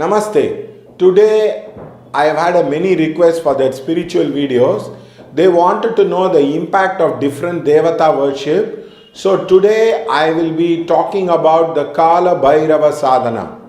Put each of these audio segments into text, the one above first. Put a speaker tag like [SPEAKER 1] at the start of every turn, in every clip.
[SPEAKER 1] Namaste. Today I have had many requests for that spiritual videos. They wanted to know the impact of different devata worship. So today I will be talking about the kalabhairav sadhana.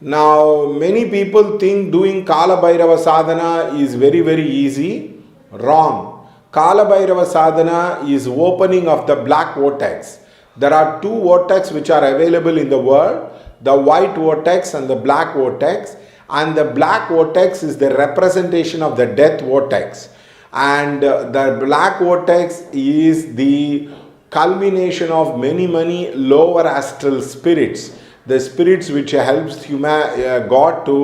[SPEAKER 1] Now many people think doing kalabhairav sadhana is very easy. Wrong. Kalabhairav sadhana is opening of the black vortex. There are two vortexes which are available in the world. The white vortex and the black vortex, and the black vortex is the representation of the death vortex, and the black vortex is the culmination of many lower astral spirits, the spirits which helps God to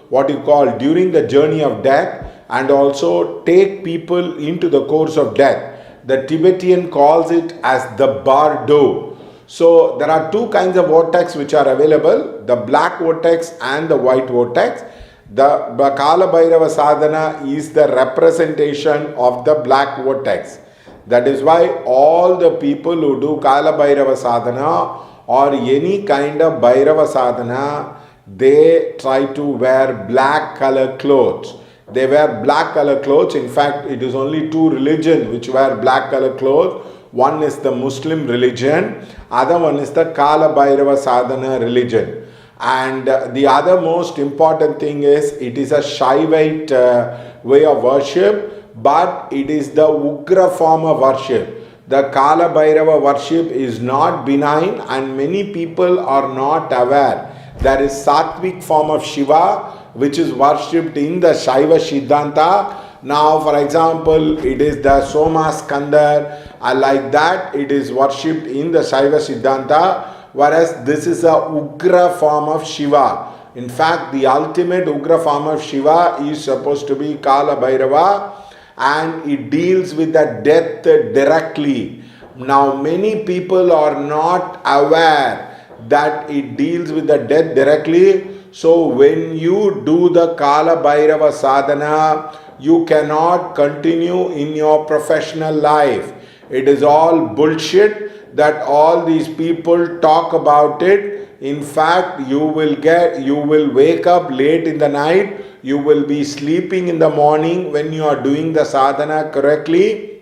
[SPEAKER 1] what you call during the journey of death and also take people into the course of death. The Tibetan calls it as the bardo. So there are two kinds of vortex which are available, the black vortex and the white vortex. The kalabhairav sadhana is the representation of the black vortex. That is why all the people who do kalabhairav sadhana or any kind of bhairava sadhana, they try to wear black color clothes. They wear black color clothes. In fact, it is only two religions which wear black color clothes. One is the Muslim religion, other one is the kalabhairav sadhana religion. And the other most important thing is it is a Shaivite way of worship, but it is the Ugra form of worship. The kalabhairava worship is not benign and many people are not aware. There is Sattvic form of Shiva which is worshipped in the Shaiva Siddhanta. Now, for example, it is the Soma Skandar, like that it is worshipped in the Shaiva Siddhanta, whereas this is a Ugra form of Shiva. In fact, the ultimate Ugra form of Shiva is supposed to be Kalabhairava, and it deals with the death directly. Now, many people are not aware that it deals with the death directly. So, when you do the Kalabhairava sadhana, you cannot continue in your professional life. It is all bullshit that all these people talk about it. In fact, you will wake up late in the night, you will be sleeping in the morning when you are doing the sadhana correctly.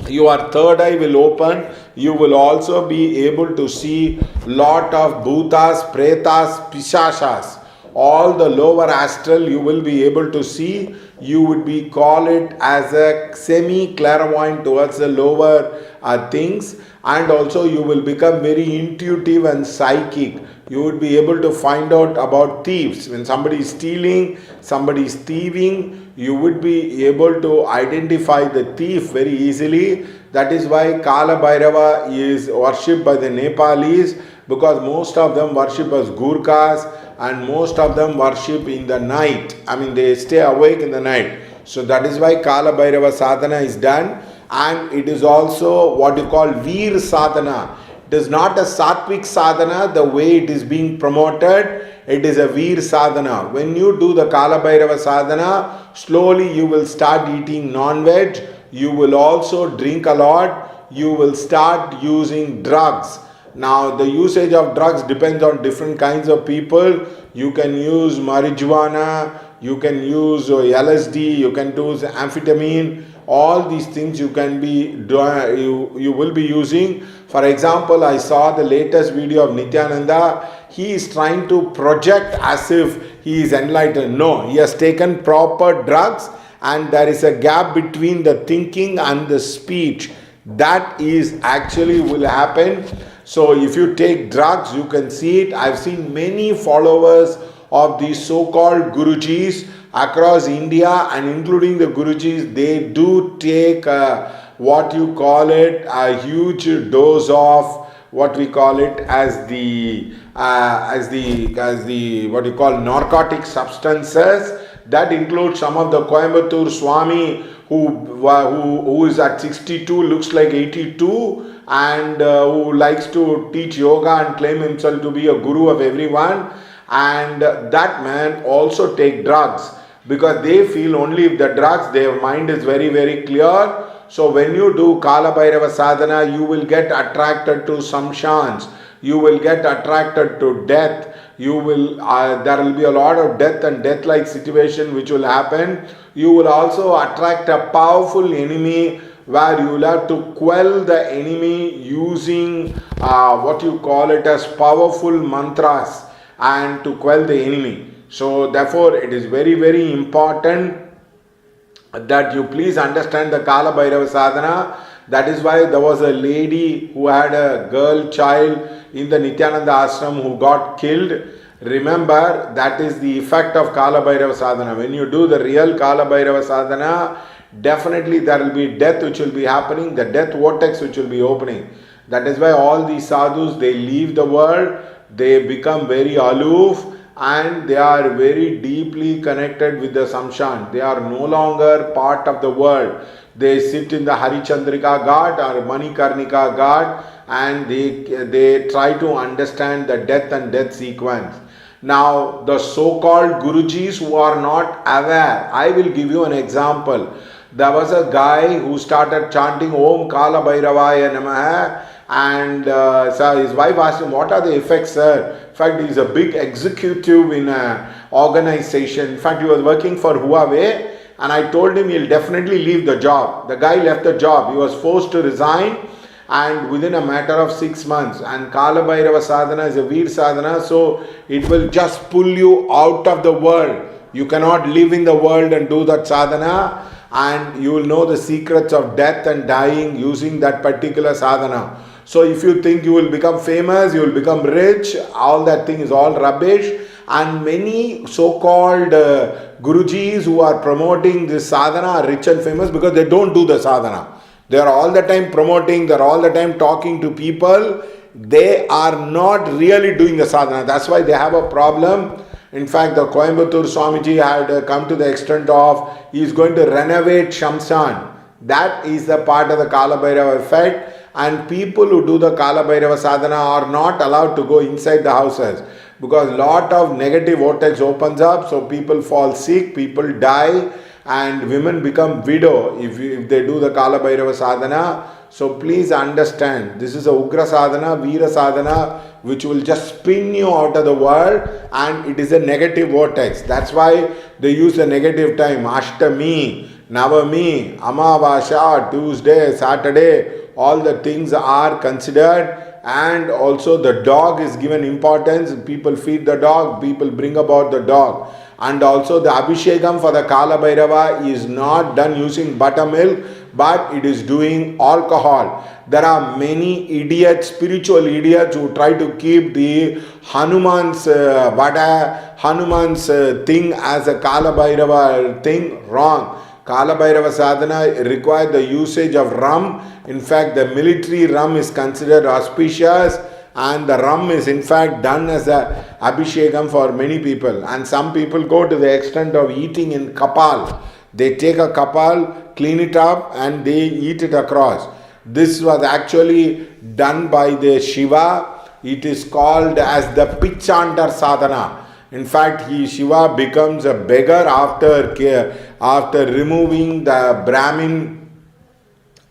[SPEAKER 1] Your third eye will open. You will also be able to see lot of bhutas, pretas, pishashas. All the lower astral you will be able to see. You would be call it as a semi-clairvoyant towards the lower things, and also you will become very intuitive and psychic. You would be able to find out about thieves. When somebody is stealing, somebody is thieving, you would be able to identify the thief very easily. That is why Kalabhairava is worshipped by the Nepalis, because most of them worship as Gurkhas and most of them worship in the night. I mean, they stay awake in the night. So that is why Kalabhairava sadhana is done, and it is also what you call Veer sadhana. It is not a Sattvic sadhana the way it is being promoted. It is a Veer sadhana. When you do the Kalabhairava sadhana, slowly you will start eating non-veg. You will also drink a lot. You will start using drugs. Now, the usage of drugs depends on different kinds of people. You can use marijuana, you can use LSD, you can use amphetamine. All these things you can be you will be using. For example, I saw the latest video of Nityananda. He is trying to project as if he is enlightened. No, he has taken proper drugs, and there is a gap between the thinking and the speech. That is actually will happen. So if you take drugs, you can see it. I've seen many followers of these so-called Gurujis across India, and including the Gurujis, they do take what you call it a huge dose of what we call it as the what you call narcotic substances. That includes some of the Coimbatore Swami who is at 62, looks like 82, and who likes to teach yoga and claim himself to be a guru of everyone. And that man also take drugs because they feel only if the drugs, their mind is very clear. So when you do Kalabhairava sadhana, you will get attracted to samshans. you will get attracted to death. You will there will be a lot of death and death-like situation which will happen. You will also attract a powerful enemy, where you will have to quell the enemy using what you call it as powerful mantras, and to quell the enemy. So therefore it is very, very important that you please understand the kalabhairav sadhana. That is why there was a lady who had a girl child in the Nityananda ashram who got killed. Remember, that is the effect of kalabhairav sadhana. When you do the real kalabhairav sadhana, definitely there will be death which will be happening, the death vortex which will be opening. That is why all these sadhus, they leave the world, they become very aloof, and they are very deeply connected with the samshan. They are no longer part of the world. They sit in the Harichandrika Ghat or Manikarnika Ghat, and they try to understand the death and death sequence. Now, the so-called Gurujis who are not aware, I will give you an example. There was a guy who started chanting Om Kalabhairavaya Namaha, and so his wife asked him, what are the effects, sir? In fact, he is a big executive in an organization. In fact, he was working for Huawei, and I told him he'll definitely leave the job. The guy left the job. He was forced to resign, and within a matter of 6 months. And Kalabhairava sadhana is a Veer sadhana, so it will just pull you out of the world. You cannot live in the world and do that sadhana, and you will know the secrets of death and dying using that particular sadhana. So if you think you will become famous, you will become rich, all that thing is all rubbish. And many so-called Gurujis who are promoting this sadhana are rich and famous because they don't do the sadhana. They are all the time promoting, they are all the time talking to people. They are not really doing the sadhana. That's why they have a problem. In fact, the Coimbatore Swamiji had come to the extent of he is going to renovate Shamsan. That is the part of the Kalabhairava effect. And people who do the Kalabhairava sadhana are not allowed to go inside the houses, because lot of negative vortex opens up, so people fall sick, people die, and women become widow if they do the Kalabhairava sadhana. So please understand, this is a Ugra sadhana, Veera sadhana, which will just spin you out of the world, and it is a negative vortex. That's why they use the negative time. Ashtami, Navami, Amavasya, Tuesday, Saturday, all the things are considered. And also the dog is given importance. People feed the dog, people bring about the dog. And also the Abhishekam for the Kalabhairava is not done using buttermilk, but it is doing alcohol. There are many idiots, spiritual idiots, who try to keep the Hanuman's thing as a Kalabhairava thing. Wrong. Kalabhairava sadhana requires the usage of rum. In fact, the military rum is considered auspicious, and the rum is in fact done as a abhishekam for many people. And some people go to the extent of eating in kapal. They take a kapal, clean it up, and they eat it across. This was actually done by the Shiva. It is called as the Pichandar sadhana. In fact, Shiva becomes a beggar after removing the Brahmin,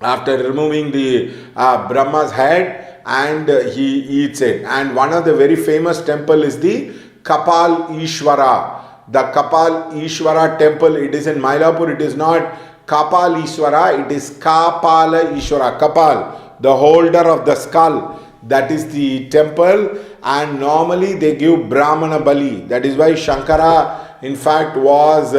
[SPEAKER 1] after removing the Brahma's head, and he eats it. And one of the very famous temple is the Kapal Ishwara. The Kapal Ishwara temple, it is in Mylapore. It is not Kapal Ishwara, it is Kapala Ishwara. Kapal, the holder of the skull. That is the temple, and normally they give Brahmana Bali. That is why Shankara, in fact, was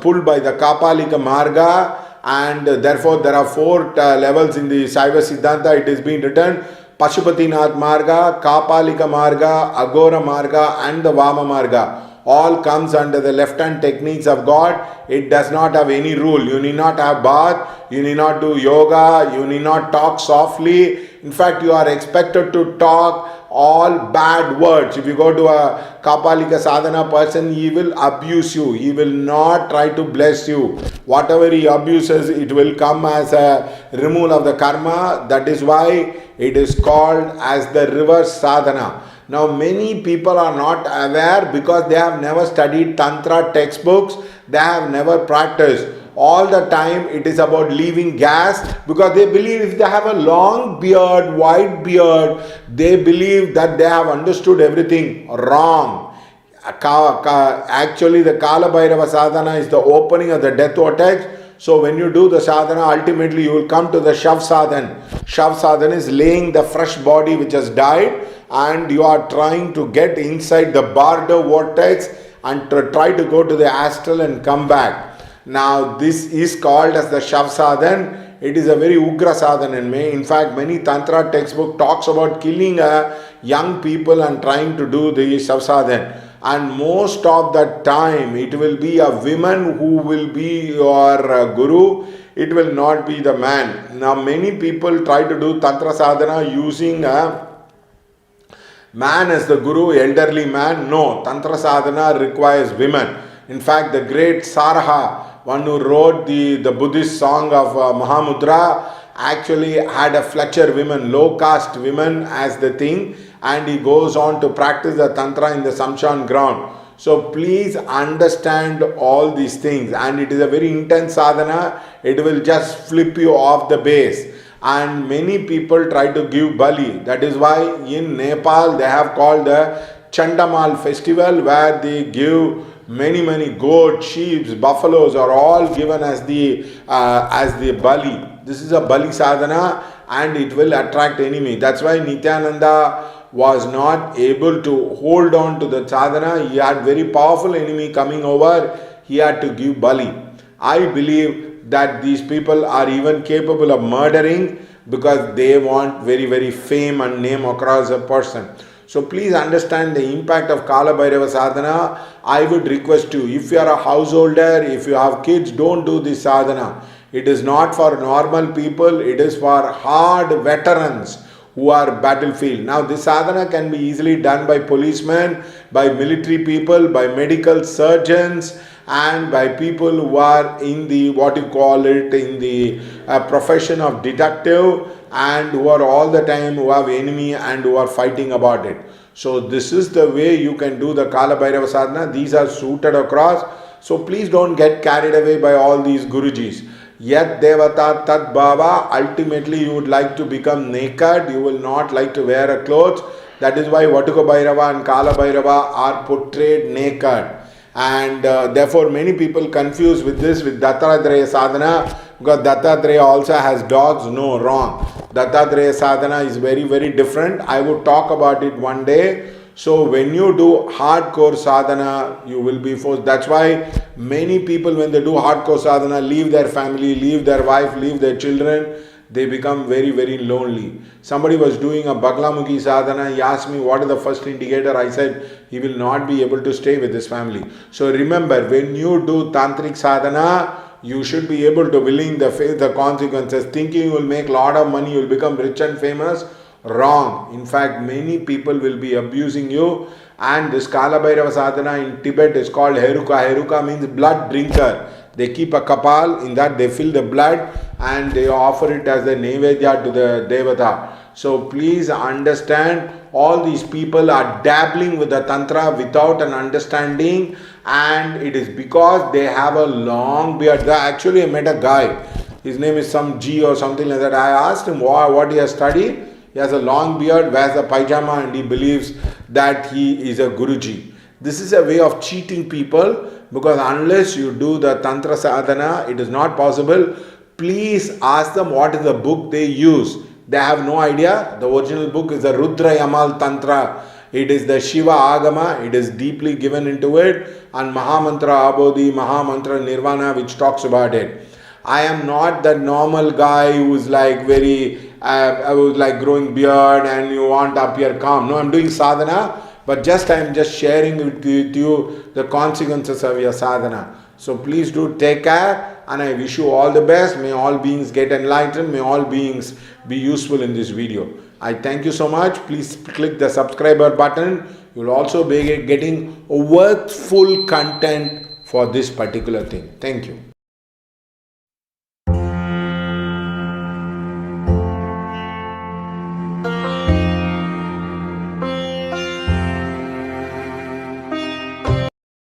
[SPEAKER 1] pulled by the Kapalika Marga, and therefore there are 4 levels in the Saiva Siddhanta. It is being written: Pashupatinath Marga, Kapalika Marga, Agora Marga, and the Vama Marga. All comes under the left-hand techniques of God. It does not have any rule. You need not have bath, you need not do yoga, you need not talk softly. In fact, you are expected to talk all bad words. If you go to a Kapalika sadhana person, he will abuse you. He will not try to bless you. Whatever he abuses, it will come as a removal of the karma. That is why it is called as the reverse sadhana. Now, many people are not aware because they have never studied Tantra textbooks, they have never practiced. all the time it is about leaving gas, because they believe if they have a long beard, white beard, they believe that they have understood everything. Wrong. Actually, the kalabhairav sadhana is the opening of the death vortex. So when you do the sadhana, ultimately you will come to the shav sadhana. Shav sadhana is laying the fresh body which has died, and you are trying to get inside the bardo vortex and try to go to the astral and come back. Now this is called as the shav sadhana. It is a very ugra sadhana. In fact, many tantra textbook talks about killing young people and trying to do the shav sadhana. And most of the time it will be a woman who will be your guru. It will not be the man. Now many people try to do tantra sadhana using a man as the guru, elderly man. No, tantra sadhana requires women. In fact, the great Saraha, one who wrote the Buddhist song of Mahamudra, actually had a Fletcher women, low caste women as the thing, and he goes on to practice the tantra in the Samshan ground. So please understand all these things, and it is a very intense sadhana. It will just flip you off the base. And many people try to give bali. That is why in Nepal they have called the Chandamal festival, where they give many goats, sheep, buffaloes are all given as the bali. This is a bali sadhana, and it will attract enemy. That's why Nityananda was not able to hold on to the sadhana. He had very powerful enemy coming over. He had to give bali. I believe that these people are even capable of murdering, because they want very fame and name across a person. So please understand the impact of kalabhairava sadhana. I would request you, if you are a householder, if you have kids, don't do this sadhana. It is not for normal people. It is for hard veterans who are battlefield. Now this sadhana can be easily done by policemen, by military people, by medical surgeons, and by people who are in the in the profession of detective, and who are all the time who have enemy and who are fighting about it. So this is the way you can do the kalabhairava sadhana. These are suited across. So please don't get carried away by all these gurujis. Yat devata tat bhava. Ultimately you would like to become naked. You will not like to wear a clothes. That is why Vatuka Bhairava and Kalabhairava are portrayed naked. And therefore many people confuse with this with Dattatreya sadhana, because Dattatreya also has dogs. No, wrong. Dattatreya sadhana is very different. I would talk about it one day. So when you do hardcore sadhana, you will be forced. That's why many people, when they do hardcore sadhana, leave their family, leave their wife, leave their children. They become very lonely. Somebody was doing a Baglamukhi sadhana. He asked me, what is the first indicator? I said, he will not be able to stay with his family. So remember, when you do tantric sadhana, you should be able to willing to face the consequences. Thinking you will make a lot of money, you will become rich and famous. Wrong. In fact, many people will be abusing you. And this kalabhairava sadhana in Tibet is called heruka. Heruka means blood drinker. They keep a kapal, in that they fill the blood and they offer it as a naivedya to the devata. So please understand, all these people are dabbling with the tantra without an understanding, and it is because they have a long beard. Actually, I met a guy, his name is some G or something like that. I asked him what he has studied. He has a long beard, wears a pajama, and he believes that he is a Guruji. This is a way of cheating people, because unless you do the tantra sadhana, it is not possible. Please ask them what is the book they use. They have no idea. The original book is the Rudra Yamal Tantra. It is the Shiva Agama. It is deeply given into it. And Mahamantra Abodhi, Mahamantra Nirvana, which talks about it. I am not the normal guy who is like growing beard and you want to appear calm. No, I am doing sadhana. But I am just sharing with you the consequences of your sadhana. So please do take care, and I wish you all the best. May all beings get enlightened. May all beings be useful in this video. I thank you so much. Please click the subscriber button. You will also be getting worthful content for this particular thing. Thank you.